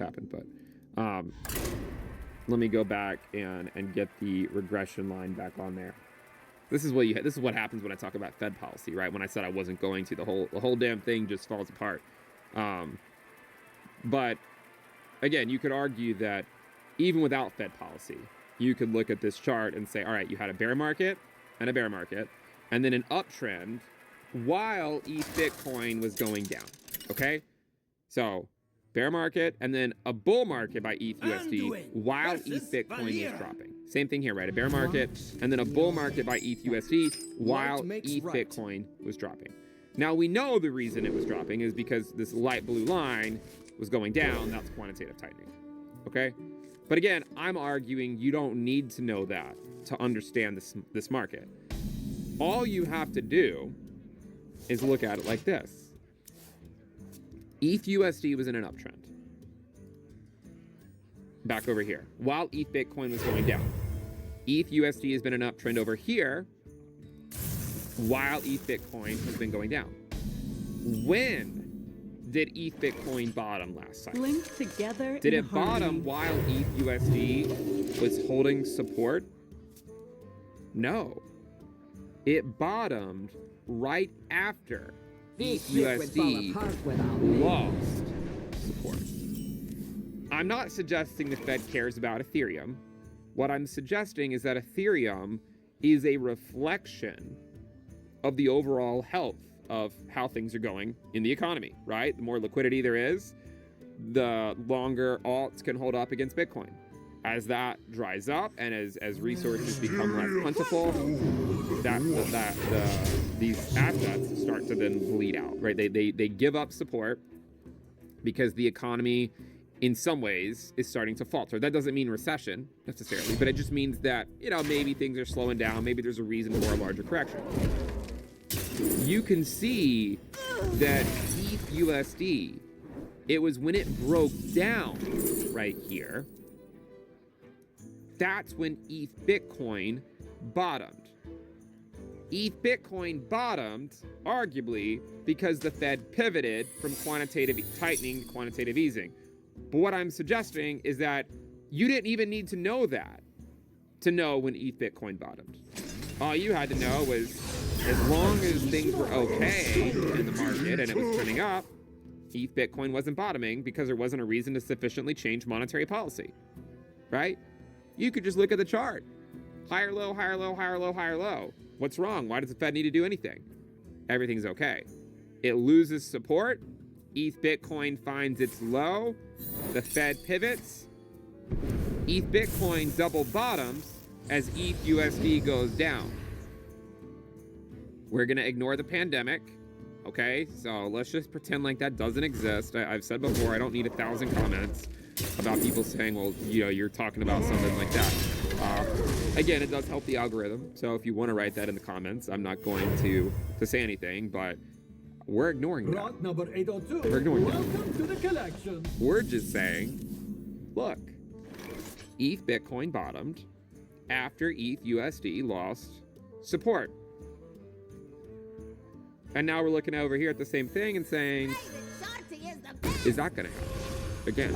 happened, but let me go back and get the regression line back on there. This is what happens when I talk about Fed policy, right? When I said I wasn't going to, the whole damn thing just falls apart. But again, you could argue that even without Fed policy, you could look at this chart and say, all right, you had a bear market and a bear market, and then an uptrend while ETH Bitcoin was going down, okay? So bear market and then a bull market by ETH USD while ETH Bitcoin was dropping. Same thing here, right? A bear market and then a bull market by ETH USD while ETH Bitcoin was dropping. Now we know the reason it was dropping is because this light blue line was going down. That's quantitative tightening, okay? But again, I'm arguing you don't need to know that to understand this market. All you have to do is look at it like this. ETH USD was in an uptrend. Back over here, while ETH Bitcoin was going down. ETH USD has been an uptrend over here, while ETH Bitcoin has been going down. When did ETH Bitcoin bottom last cycle? Linked together. Did it bottom while ETH USD was holding support? No. It bottomed right after ETH USD lost support. I'm not suggesting the Fed cares about Ethereum. What I'm suggesting is that Ethereum is a reflection of the overall health of how things are going in the economy, right? The more liquidity there is, the longer alts can hold up against Bitcoin. As that dries up and as resources become less plentiful, these assets start to then bleed out, right? They give up support because the economy in some ways is starting to falter. That doesn't mean recession necessarily, but it just means that, maybe things are slowing down. Maybe there's a reason for a larger correction. You can see that ETH USD, it was when it broke down right here, that's when ETH Bitcoin bottomed. ETH Bitcoin bottomed, arguably, because the Fed pivoted from quantitative tightening to quantitative easing. But what I'm suggesting is that you didn't even need to know that to know when ETH Bitcoin bottomed. All you had to know was, as long as things were okay in the market and it was trending up, ETH Bitcoin wasn't bottoming because there wasn't a reason to sufficiently change monetary policy, right? You could just look at the chart. Higher low, higher low, higher low, higher low. What's wrong? Why does the Fed need to do anything? Everything's okay. It loses support. ETH Bitcoin finds its low. The Fed pivots. ETH Bitcoin double bottoms as ETH USD goes down. We're going to ignore the pandemic. Okay, so let's just pretend like that doesn't exist. I've said before, I don't need 1,000 comments about people saying, well, you're talking about something like that. Again, it does help the algorithm. So if you want to write that in the comments, I'm not going to say anything, but we're ignoring that. Block number 802. We're ignoring that. Welcome to the collection. We're just saying, look, ETH Bitcoin bottomed after ETH USD lost support. And now we're looking over here at the same thing and saying, is that going to happen again?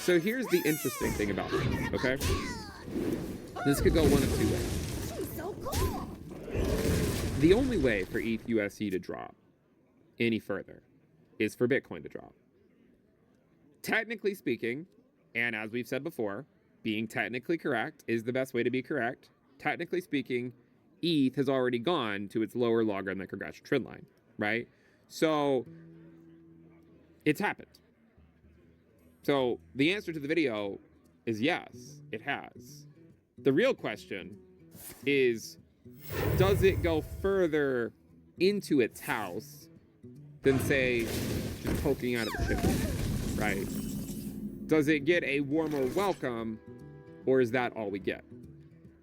So here's the interesting thing about this, okay? This could go one of two ways. The only way for ETH USD to drop any further is for Bitcoin to drop. Technically speaking, and as we've said before, being technically correct is the best way to be correct. Technically speaking, ETH has already gone to its lower logarithmic regression trend line, right? So it's happened. So the answer to the video is yes, it has. The real question is, does it go further into its house than, say, just poking out of the chimney, right? Does it get a warmer welcome, or is that all we get?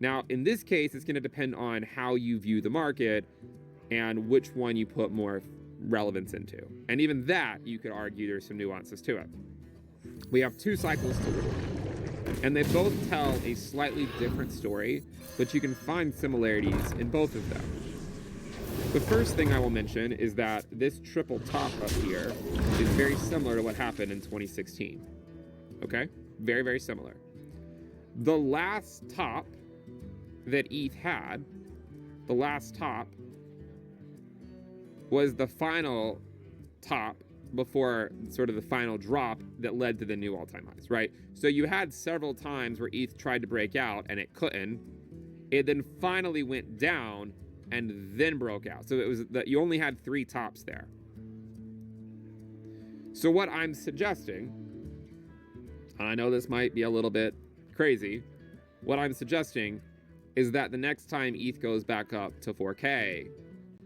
Now, in this case, it's going to depend on how you view the market and which one you put more relevance into. And even that, you could argue there's some nuances to it. We have two cycles to look at, and they both tell a slightly different story, but you can find similarities in both of them. The first thing I will mention is that this triple top up here is very similar to what happened in 2016. Okay? Very, very similar. The last top that ETH had, the last top, was the final top before sort of the final drop that led to the new all-time highs, right? So you had several times where ETH tried to break out and it couldn't. It then finally went down and then broke out. So it was that you only had 3 tops there. So what I'm suggesting, and I know this might be a little bit crazy, what I'm suggesting is that the next time ETH goes back up to 4K,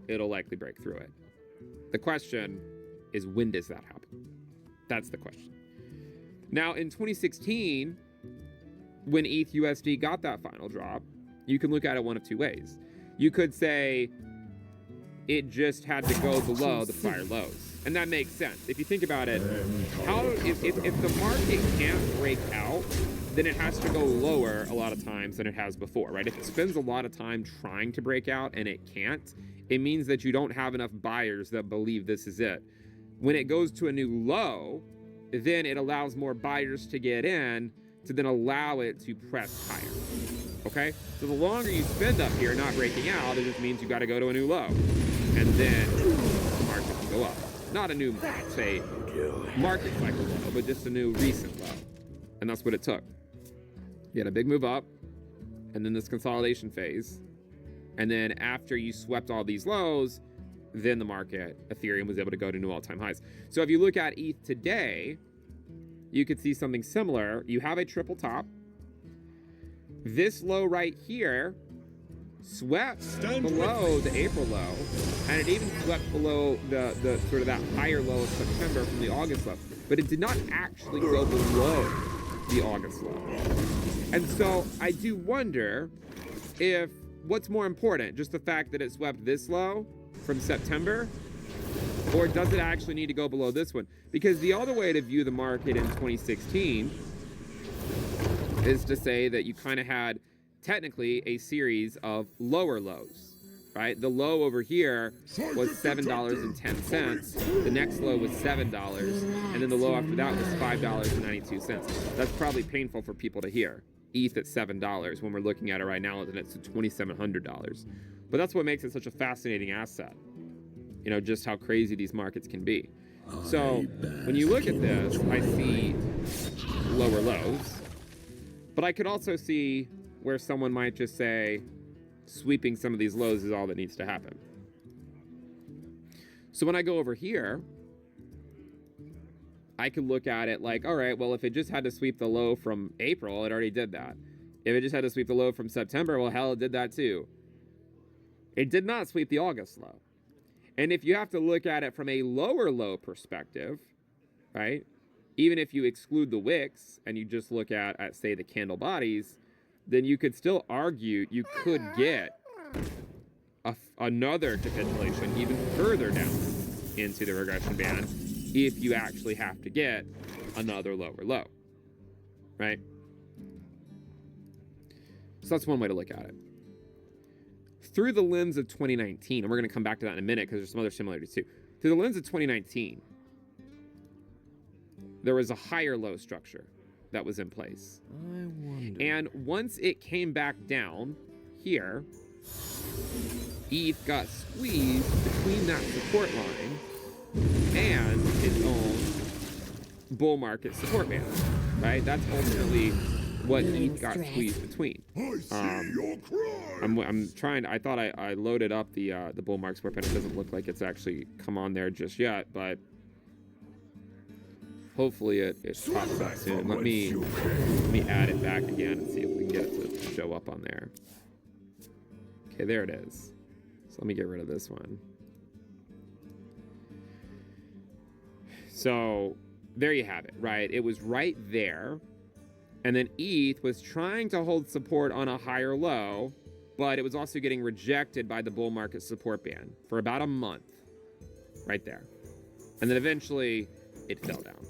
it'll likely break through it. The question is, when does that happen? That's the question. Now, in 2016, when ETH USD got that final drop, you can look at it one of 2 ways. You could say it just had to go below the prior lows. And that makes sense. If you think about it, if the market can't break out, then it has to go lower a lot of times than it has before, right? If it spends a lot of time trying to break out and it can't, it means that you don't have enough buyers that believe this is it. When it goes to a new low, then it allows more buyers to get in to then allow it to press higher. Okay? So the longer you spend up here not breaking out, it just means you got to go to a new low. And then the market can go up. Not a new, say, market cycle low, but just a new recent low. And that's what it took. You had a big move up, and then this consolidation phase. And then after you swept all these lows, then the market, Ethereum, was able to go to new all-time highs. So if you look at ETH today, you could see something similar. You have a triple top. This low right here swept below the April low, and it even swept below the sort of that higher low of September from the August low, but it did not actually go below the August low. And so I do wonder if what's more important, just the fact that it swept this low from September, or does it actually need to go below this one? Because the other way to view the market in 2016 is to say that you kind of had technically a series of lower lows, right? The low over here was $7.10. The next low was $7, and then the low after that was $5.92. That's probably painful for people to hear. ETH at $7 when we're looking at it right now, and it's $2,700. But that's what makes it such a fascinating asset. You know, just how crazy these markets can be. So when you look at this, I see lower lows, but I could also see where someone might just say sweeping some of these lows is all that needs to happen. So when I go over here, I could look at it like, all right, well, if it just had to sweep the low from April, it already did that. If it just had to sweep the low from September, well, hell, it did that too. It did not sweep the August low. And if you have to look at it from a lower low perspective, right? Even if you exclude the wicks and you just look at say, the candle bodies, then you could still argue you could get another capitulation even further down into the regression band if you actually have to get another lower low, right? So that's one way to look at it. Through the lens of 2019, and we're going to come back to that in a minute because there's some other similarities too. Through the lens of 2019, there was a higher low structure that was in place. I wonder. And once it came back down here, ETH got squeezed between that support line and its own bull market support band, right? That's ultimately what ETH got squeezed between. I'm trying. I thought I loaded up the bull market support band. It doesn't look like it's actually come on there just yet, but hopefully it pops up soon. Let me add it back again and see if we can get it to show up on there. Okay, there it is. So let me get rid of this one. So there you have it, right? It was right there. And then ETH was trying to hold support on a higher low, but it was also getting rejected by the bull market support band for about a month, right there. And then eventually it fell down.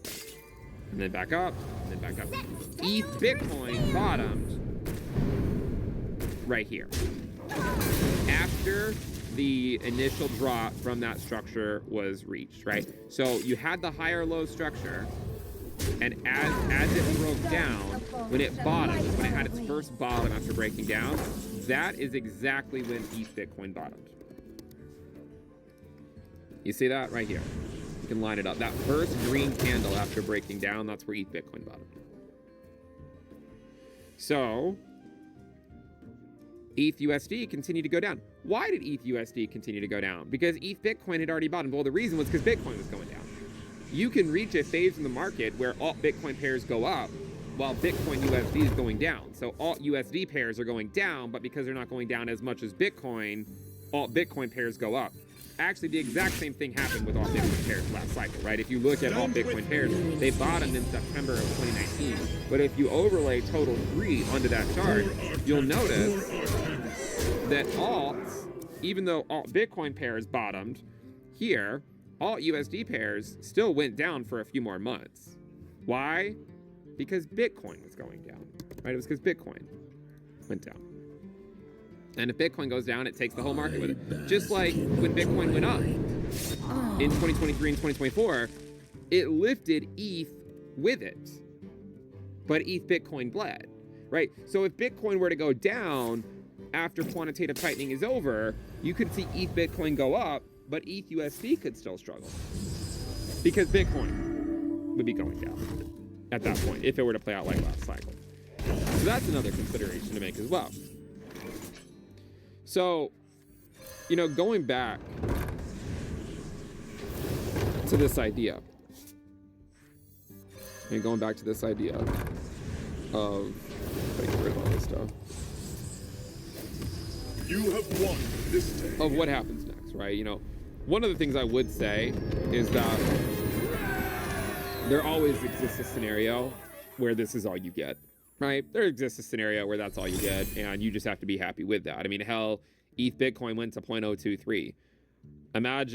And then back up, and then back up. ETH Bitcoin bottomed right here. After the initial drop from that structure was reached, right? So you had the higher low structure, and as it broke down, when it bottomed, when it had its first bottom after breaking down, that is exactly when ETH Bitcoin bottomed. You see that right here? You can line it up. That first green candle after breaking down, that's where ETH Bitcoin bottomed. So ETH USD continued to go down. Why did ETH USD continue to go down? Because ETH Bitcoin had already bottomed. Well, the reason was because Bitcoin was going down. You can reach a phase in the market where alt Bitcoin pairs go up while Bitcoin USD is going down. So alt USD pairs are going down, but because they're not going down as much as Bitcoin, alt Bitcoin pairs go up. Actually, the exact same thing happened with alt Bitcoin pairs last cycle, right? If you look at alt Bitcoin pairs, they bottomed in September of 2019. But if you overlay total 3 onto that chart, you'll notice that alts, even though alt Bitcoin pairs bottomed here, alt USD pairs still went down for a few more months. Why? Because Bitcoin was going down, right? It was because Bitcoin went down. And if Bitcoin goes down, it takes the whole market with it. Just like when Bitcoin went up in 2023 and 2024, it lifted ETH with it. But ETH Bitcoin bled, right? So if Bitcoin were to go down after quantitative tightening is over, you could see ETH Bitcoin go up, but ETH USD could still struggle because Bitcoin would be going down at that point if it were to play out like last cycle. So that's another consideration to make as well. So, you know, going back to this idea, and going back to this idea of, get rid of all this stuff. You have won this day. Of what happens next, right? You know, one of the things I would say is that there always exists a scenario where this is all you get, right? There exists a scenario where that's all you get, and you just have to be happy with that. I mean, hell, ETH Bitcoin went to 0.023. Imagine